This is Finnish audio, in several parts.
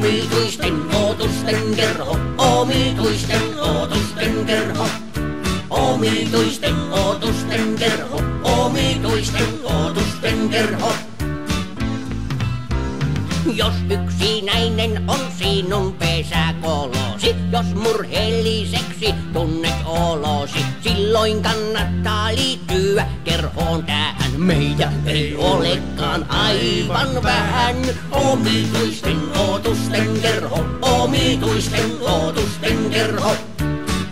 Omituisten ootusten kerho, omituisten ootusten kerho. Omituisten ootusten kerho, omituisten ootusten kerho. Jos yksinäinen on sinun pesäkolosi, jos murheelliseksi tunnet olosi, silloin kannattaa liittyä kerhoon tähän. Meitä ei olekaan aivan vähän. Omituisten ootusten kerho, omituisten ootusten kerho.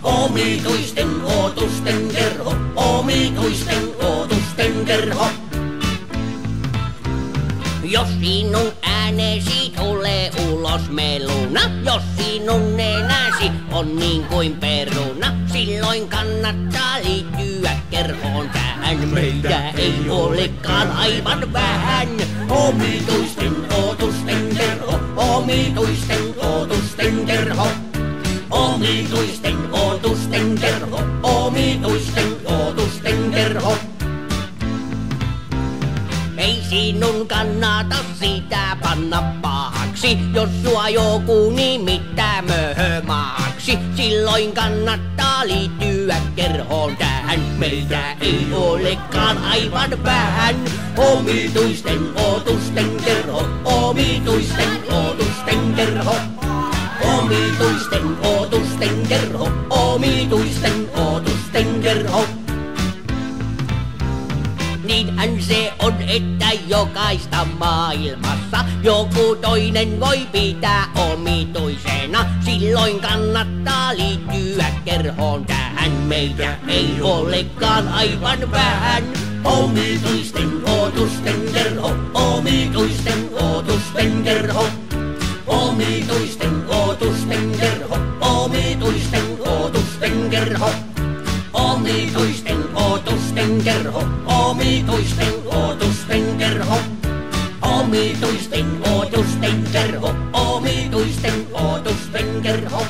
Omituisten ootusten kerho, omituisten ootusten kerho. Jos sinun äänesi tulee ulos meluna, jos sinun nenäsi on niin kuin peruna, silloin kannattaa liittyä kerhoon tähän. Meitä ei olekaan aivan vähän. Omituisten ootusten kerho, omituisten ootusten kerho. Omituisten ootusten kerho, omituisten ootusten kerho. Ei sinun kannata sitä panna pahaksi, jos sua joku nimittää möhömaaksi. Silloin kannattaa liittyä kerhoon tähän. Meitä ei olekaan aivan vähän. Omituisten ootusten kerho, omituisten ootusten kerho. Omituisten ootusten kerho, omituisten ootusten kerho. Niinhän se on, että jokaista maailmassa joku toinen voi pitää omituisena. Silloin kannattaa liittyä kerhoon tähän. Meitä ei olekaan aivan vähän. Omituisten ootusten kerho, omituisten ootusten kerho. Omituisten ootusten kerho, omituisten ootusten kerho. Omituisten ootusten kerho, omituisten ootusten kerho. Omituisten ootusten kerho, omituisten ootusten kerho.